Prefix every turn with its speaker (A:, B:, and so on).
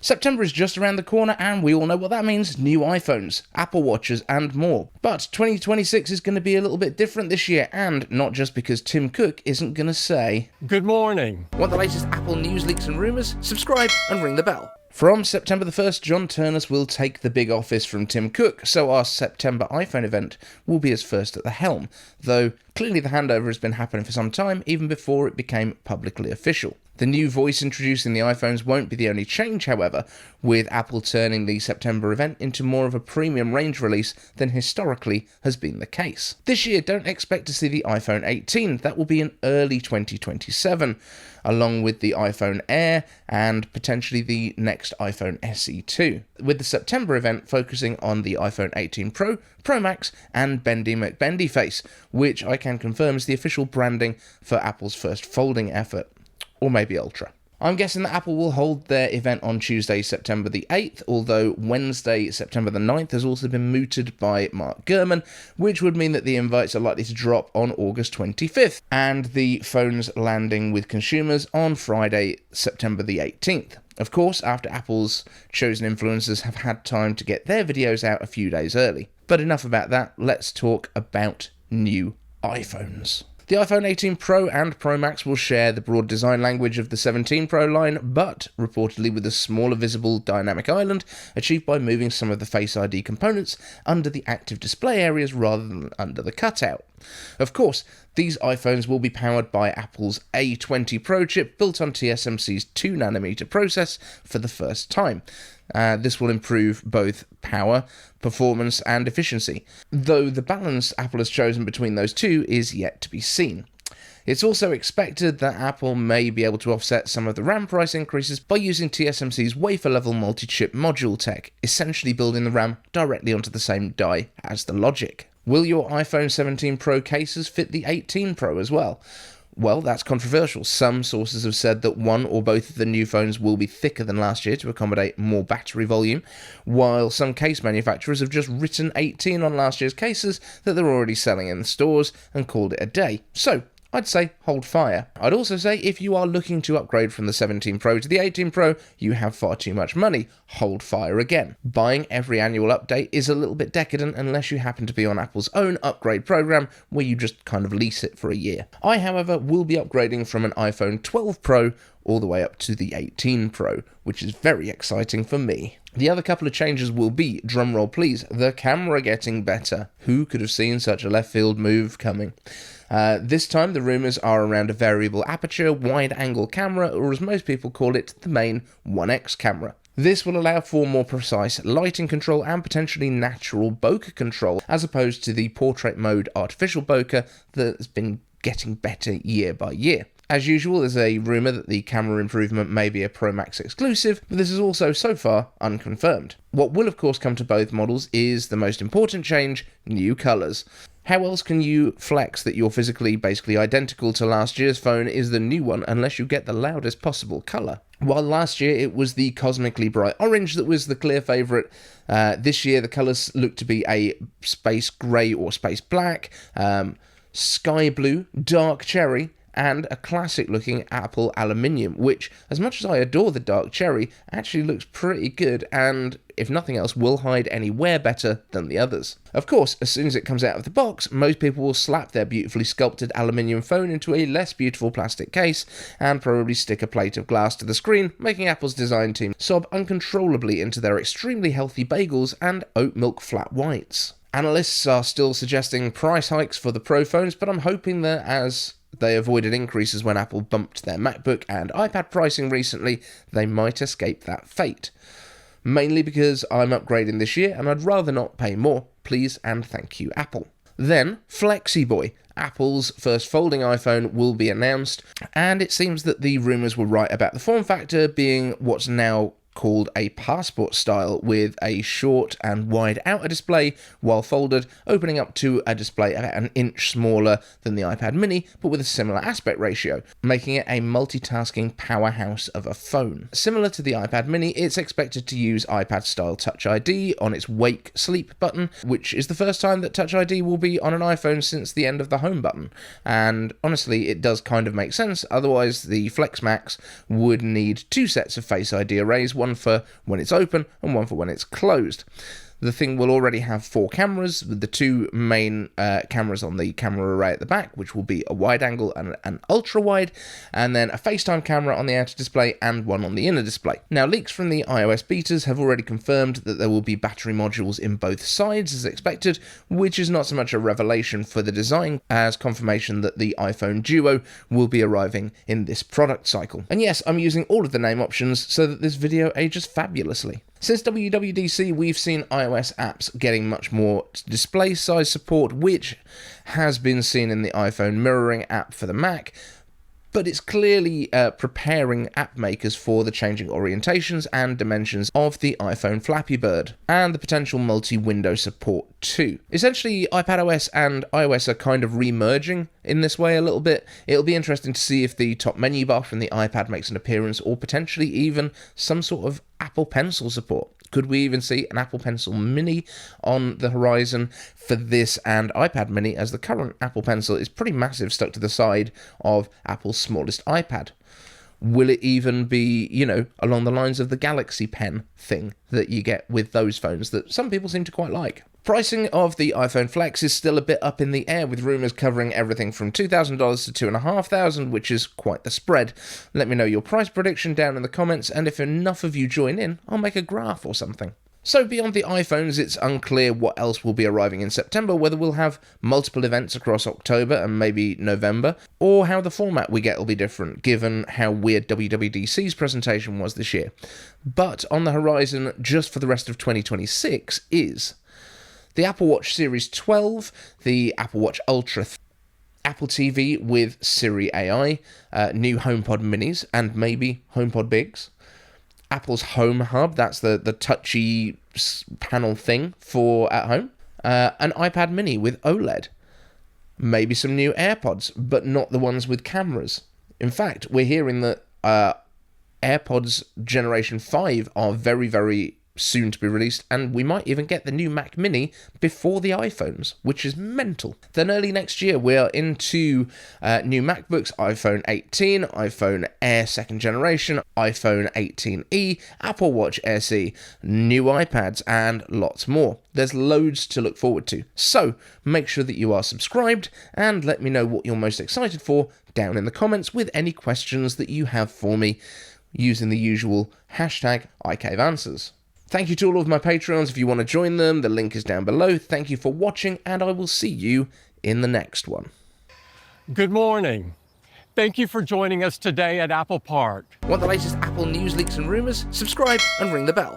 A: September is just around the corner and we all know what that means: new iPhones, Apple Watches and more. But 2026 is going to be a little bit different this year, and not just because Tim Cook isn't going to say,
B: "Good morning."
A: Want the latest Apple news, leaks and rumours? Subscribe and ring the bell. From September the 1st, John Ternus will take the big office from Tim Cook, so our September iPhone event will be his first at the helm, though clearly the handover has been happening for some time, even before it became publicly official. The new voice introduced in the iPhones won't be the only change, however, with Apple turning the September event into more of a premium range release than historically has been the case. This year, don't expect to see the iPhone 18, that will be in early 2027, along with the iPhone Air and potentially the next iPhone SE 2, with the September event focusing on the iPhone 18 Pro, Pro Max and Bendy McBendyface, which I can confirm is the official branding for Apple's first folding effort. Or maybe Ultra. I'm guessing that Apple will hold their event on Tuesday, September the 8th, although Wednesday, September the 9th has also been mooted by Mark Gurman, which would mean that the invites are likely to drop on August 25th, and the phones landing with consumers on Friday, September the 18th. Of course, after Apple's chosen influencers have had time to get their videos out a few days early. But enough about that, let's talk about new iPhones. The iPhone 18 Pro and Pro Max will share the broad design language of the 17 Pro line, but reportedly with a smaller visible dynamic island, achieved by moving some of the Face ID components under the active display areas rather than under the cutout. Of course, these iPhones will be powered by Apple's A20 Pro chip built on TSMC's 2nm process for the first time. This will improve both power, performance and efficiency, though the balance Apple has chosen between those two is yet to be seen. It's also expected that Apple may be able to offset some of the RAM price increases by using TSMC's wafer-level multi-chip module tech, essentially building the RAM directly onto the same die as the logic. Will your iPhone 17 Pro cases fit the 18 Pro as well? Well, that's controversial. Some sources have said that one or both of the new phones will be thicker than last year to accommodate more battery volume, while some case manufacturers have just written 18 on last year's cases that they're already selling in the stores and called it a day. So, I'd say hold fire. I'd also say if you are looking to upgrade from the 17 Pro to the 18 Pro, you have far too much money. Hold fire again. Buying every annual update is a little bit decadent unless you happen to be on Apple's own upgrade program where you just kind of lease it for a year. I, however, will be upgrading from an iPhone 12 Pro all the way up to the 18 Pro, which is very exciting for me. The other couple of changes will be, drumroll please, the camera getting better. Who could have seen such a left field move coming? This time the rumours are around a variable aperture, wide-angle camera, or as most people call it, the main 1x camera. This will allow for more precise lighting control and potentially natural bokeh control, as opposed to the portrait mode artificial bokeh that's been getting better year by year. As usual, there's a rumour that the camera improvement may be a Pro Max exclusive, but this is also so far unconfirmed. What will of course come to both models is the most important change: new colours. How else can you flex that you're physically basically identical to last year's phone is the new one unless you get the loudest possible colour? While last year it was the cosmically bright orange that was the clear favourite, this year the colours look to be a space grey or space black, sky blue, dark cherry, and a classic looking Apple aluminium, which, as much as I adore the dark cherry, actually looks pretty good and, if nothing else, will hide any wear better than the others. Of course, as soon as it comes out of the box, most people will slap their beautifully sculpted aluminium phone into a less beautiful plastic case and probably stick a plate of glass to the screen, making Apple's design team sob uncontrollably into their extremely healthy bagels and oat milk flat whites. Analysts are still suggesting price hikes for the Pro phones, but I'm hoping that as they avoided increases when Apple bumped their MacBook and iPad pricing recently, they might escape that fate. Mainly because I'm upgrading this year and I'd rather not pay more. Please and thank you, Apple. Then, FlexiBoy. Apple's first folding iPhone will be announced, and it seems that the rumours were right about the form factor being what's now called a passport style, with a short and wide outer display while folded, opening up to a display about an inch smaller than the iPad mini, but with a similar aspect ratio, making it a multitasking powerhouse of a phone. Similar to the iPad mini, it's expected to use iPad-style Touch ID on its Wake Sleep button, which is the first time that Touch ID will be on an iPhone since the end of the Home button. And honestly, it does kind of make sense, otherwise the Flex Max would need two sets of Face ID arrays, one one for when it's open and one for when it's closed. The thing will already have 4 cameras, with the 2 main cameras on the camera array at the back, which will be a wide angle and an ultra wide, and then a FaceTime camera on the outer display and one on the inner display. Now, leaks from the iOS betas have already confirmed that there will be battery modules in both sides as expected, which is not so much a revelation for the design as confirmation that the iPhone Duo will be arriving in this product cycle. And yes, I'm using all of the name options so that this video ages fabulously. Since WWDC, we've seen iOS apps getting much more display size support, which has been seen in the iPhone mirroring app for the Mac, but it's clearly preparing app makers for the changing orientations and dimensions of the iPhone Flappy Bird, and the potential multi-window support too. Essentially, iPadOS and iOS are kind of re-merging in this way a little bit. It'll be interesting to see if the top menu bar from the iPad makes an appearance, or potentially even some sort of Apple Pencil support. Could we even see an Apple Pencil Mini on the horizon for this and iPad Mini, as the current Apple Pencil is pretty massive, stuck to the side of Apple's smallest iPad? Will it even be, along the lines of the Galaxy Pen thing that you get with those phones that some people seem to quite like? Pricing of the iPhone Flex is still a bit up in the air, with rumours covering everything from $2,000 to $2,500, which is quite the spread. Let me know your price prediction down in the comments, and if enough of you join in, I'll make a graph or something. So beyond the iPhones, it's unclear what else will be arriving in September, whether we'll have multiple events across October and maybe November, or how the format we get will be different, given how weird WWDC's presentation was this year. But on the horizon, just for the rest of 2026, is the Apple Watch Series 12, the Apple Watch Ultra, Apple TV with Siri AI, new HomePod Minis, and maybe HomePod Bigs, Apple's Home Hub, that's the touchy panel thing for at home, an iPad Mini with OLED, maybe some new AirPods, but not the ones with cameras. In fact, we're hearing that AirPods Generation 5 are very, very soon to be released, and we might even get the new Mac Mini before the iPhones, which is mental. Then early next year, we are into new MacBooks, iPhone 18, iPhone Air 2nd generation, iPhone 18e, Apple Watch SE, new iPads, and lots more. There's loads to look forward to. So make sure that you are subscribed, and let me know what you're most excited for down in the comments with any questions that you have for me using the usual hashtag iCaveAnswers. Thank you to all of my Patreons. If you want to join them, the link is down below. Thank you for watching, and I will see you in the next one.
B: Good morning. Thank you for joining us today at Apple Park.
A: Want the latest Apple news, leaks, and rumors? Subscribe and ring the bell.